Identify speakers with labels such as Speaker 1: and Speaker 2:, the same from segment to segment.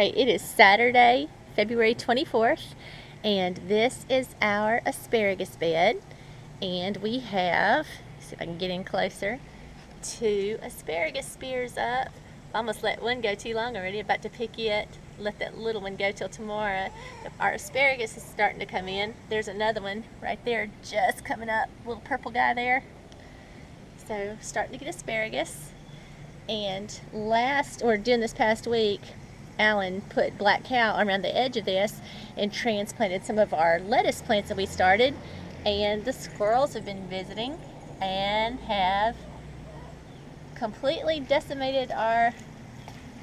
Speaker 1: Okay, it is Saturday, February 24th, and this is our asparagus bed. And we have, see if I can get in closer, 2 asparagus spears up. I almost let one go too long already, about to pick it. Let that little one go till tomorrow. Our asparagus is starting to come in. There's another one right there just coming up, little purple guy there. So starting to get asparagus. And during this past week, Alan put black cow around the edge of this and transplanted some of our lettuce plants that we started, and the squirrels have been visiting and have completely decimated our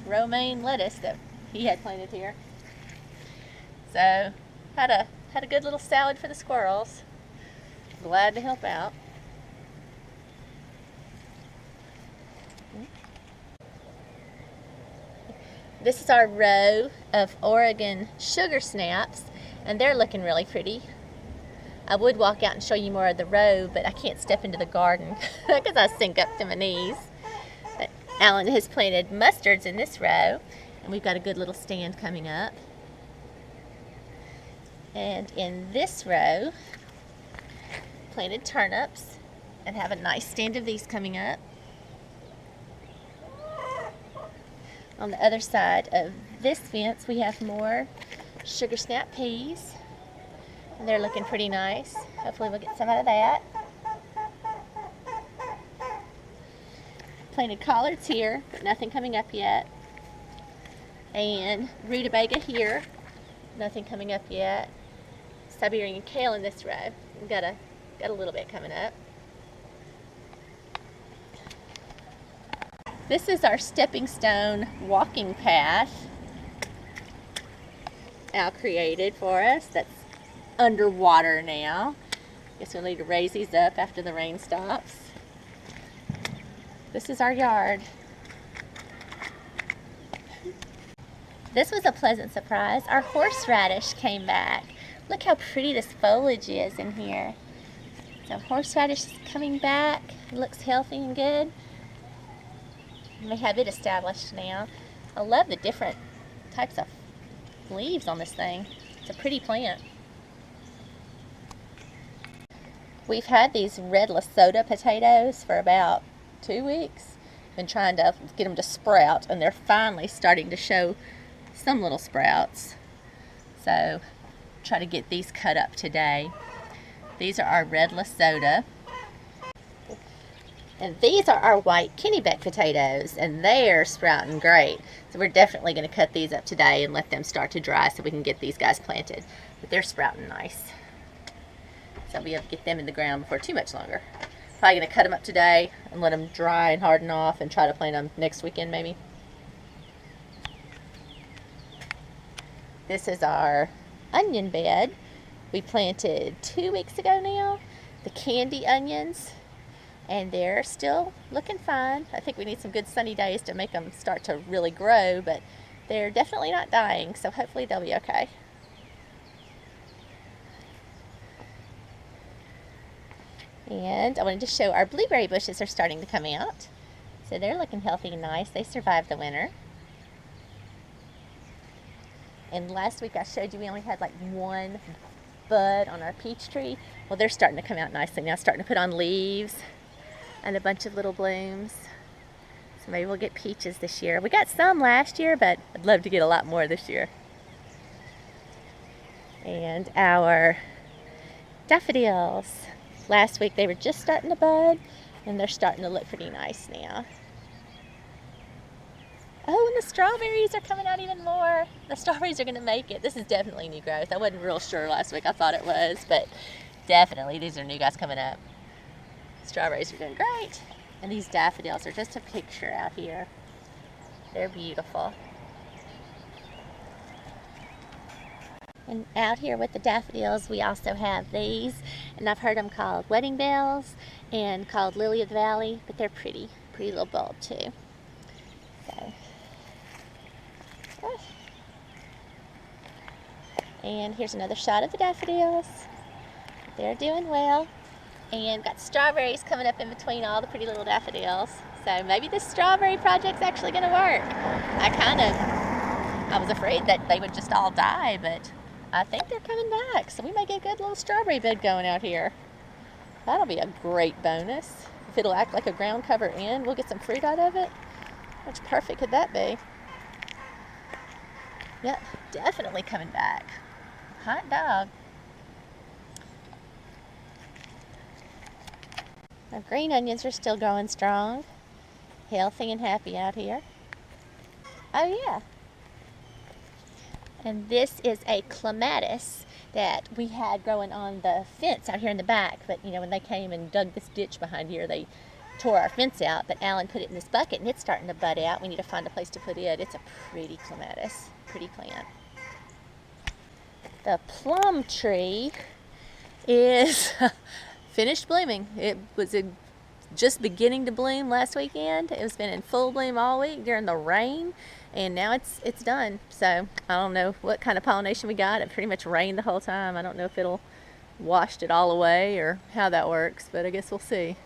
Speaker 1: romaine lettuce that he had planted here. So had a good little salad for the squirrels. Glad to help out. This is our row of Oregon sugar snaps, and they're looking really pretty. I would walk out and show you more of the row, but I can't step into the garden because I sink up to my knees. But Alan has planted mustards in this row, and we've got a good little stand coming up. And in this row, planted turnips and have a nice stand of these coming up. On the other side of this fence, we have more sugar snap peas, and they're looking pretty nice. Hopefully we'll get some out of that. Planted collards here, but nothing coming up yet. And rutabaga here, nothing coming up yet. Siberian kale in this row. We've got a little bit coming up. This is our stepping stone walking path Al created for us. That's underwater now. Guess we'll need to raise these up after the rain stops. This is our yard. This was a pleasant surprise. Our horseradish came back. Look how pretty this foliage is in here. So horseradish is coming back. It looks healthy and good. We have it established now. I love the different types of leaves on this thing. It's a pretty plant. We've had these red Lesotho potatoes for about 2 weeks. Been trying to get them to sprout, and they're finally starting to show some little sprouts. So try to get these cut up today. These are our red Lesotho. And these are our white Kennebec potatoes, and they're sprouting great. So we're definitely going to cut these up today and let them start to dry so we can get these guys planted. But they're sprouting nice. So I'll be able to get them in the ground before too much longer. Probably going to cut them up today and let them dry and harden off and try to plant them next weekend maybe. This is our onion bed. We planted 2 weeks ago now. The candy onions. And they're still looking fine. I think we need some good sunny days to make them start to really grow, but they're definitely not dying, so hopefully they'll be okay. And I wanted to show our blueberry bushes are starting to come out. So they're looking healthy and nice. They survived the winter. And last week I showed you we only had like 1 bud on our peach tree. Well, they're starting to come out nicely now, starting to put on leaves and a bunch of little blooms. So maybe we'll get peaches this year. We got some last year, but I'd love to get a lot more this year. And our daffodils. Last week they were just starting to bud, and they're starting to look pretty nice now. Oh, and the strawberries are coming out even more. The strawberries are going to make it. This is definitely new growth. I wasn't real sure last week. I thought it was, but definitely these are new guys coming up. Strawberries are doing great. And these daffodils are just a picture out here. They're beautiful. And out here with the daffodils, we also have these. And I've heard them called wedding bells and called lily of the valley, but they're pretty. Pretty little bulb too. So. And here's another shot of the daffodils. They're doing well. And got strawberries coming up in between all the pretty little daffodils. So maybe this strawberry project's actually going to work. I kind of I was afraid that they would just all die, but I think they're coming back. So we may get a good little strawberry bed going out here. That'll be a great bonus. If it'll act like a ground cover in, we'll get some fruit out of it. How much perfect could that be? Yep, definitely coming back. Hot dog. Our green onions are still going strong. Healthy and happy out here. Oh yeah. And this is a clematis that we had growing on the fence out here in the back. But you know, when they came and dug this ditch behind here, they tore our fence out. But Alan put it in this bucket and it's starting to bud out. We need to find a place to put it. It's a pretty clematis, pretty plant. The plum tree is finished blooming. It was just beginning to bloom last weekend. It's been in full bloom all week during the rain, and now it's done. So I don't know what kind of pollination we got. It pretty much rained the whole time. I don't know if it'll washed it all away or how that works, but I guess we'll see.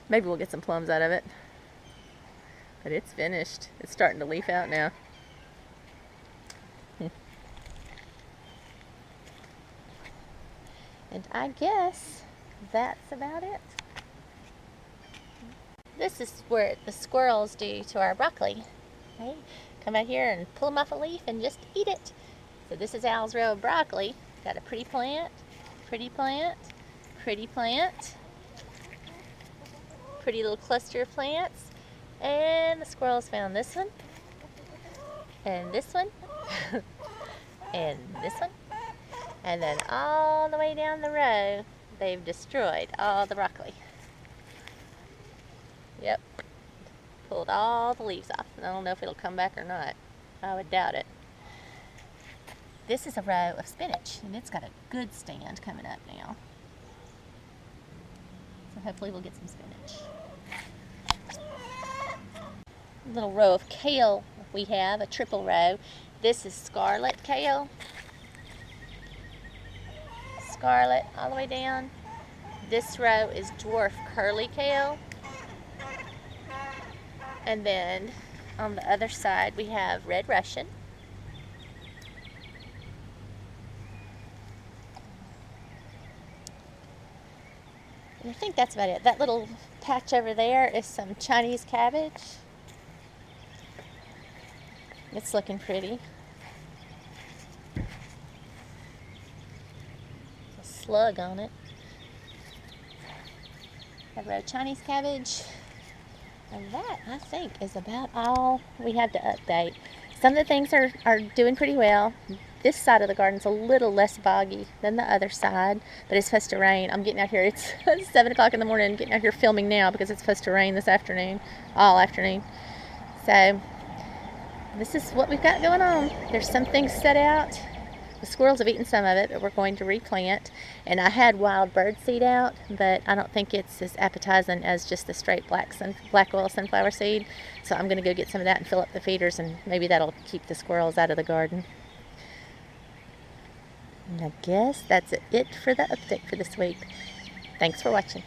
Speaker 1: Maybe we'll get some plums out of it. But it's finished. It's starting to leaf out now. And I guess that's about it. This is what the squirrels do to our broccoli. They come out here and pull them off a leaf and just eat it. So this is Al's row of broccoli. Got a pretty plant, pretty plant, pretty plant, pretty little cluster of plants. And the squirrels found this one, and this one, and this one. And then all the way down the row, they've destroyed all the broccoli. Yep. Pulled all the leaves off. I don't know if it'll come back or not. I would doubt it. This is a row of spinach, and it's got a good stand coming up now. So hopefully we'll get some spinach. A little row of kale we have, a triple row. This is scarlet kale. Scarlet all the way down. This row is dwarf curly kale. And then on the other side we have red Russian. And I think that's about it. That little patch over there is some Chinese cabbage. It's looking pretty. Slug on it. Have row Chinese cabbage. And that, I think, is about all we have to update. Some of the things are doing pretty well. This side of the garden's a little less boggy than the other side, but it's supposed to rain. I'm getting out here, it's 7 o'clock in the morning, getting out here filming now because it's supposed to rain this afternoon, all afternoon. So, this is what we've got going on. There's some things set out. The squirrels have eaten some of it, but we're going to replant. And I had wild bird seed out, but I don't think it's as appetizing as just the straight black oil sunflower seed. So I'm going to go get some of that and fill up the feeders, and maybe that'll keep the squirrels out of the garden. And I guess that's it for the update for this week. Thanks for watching.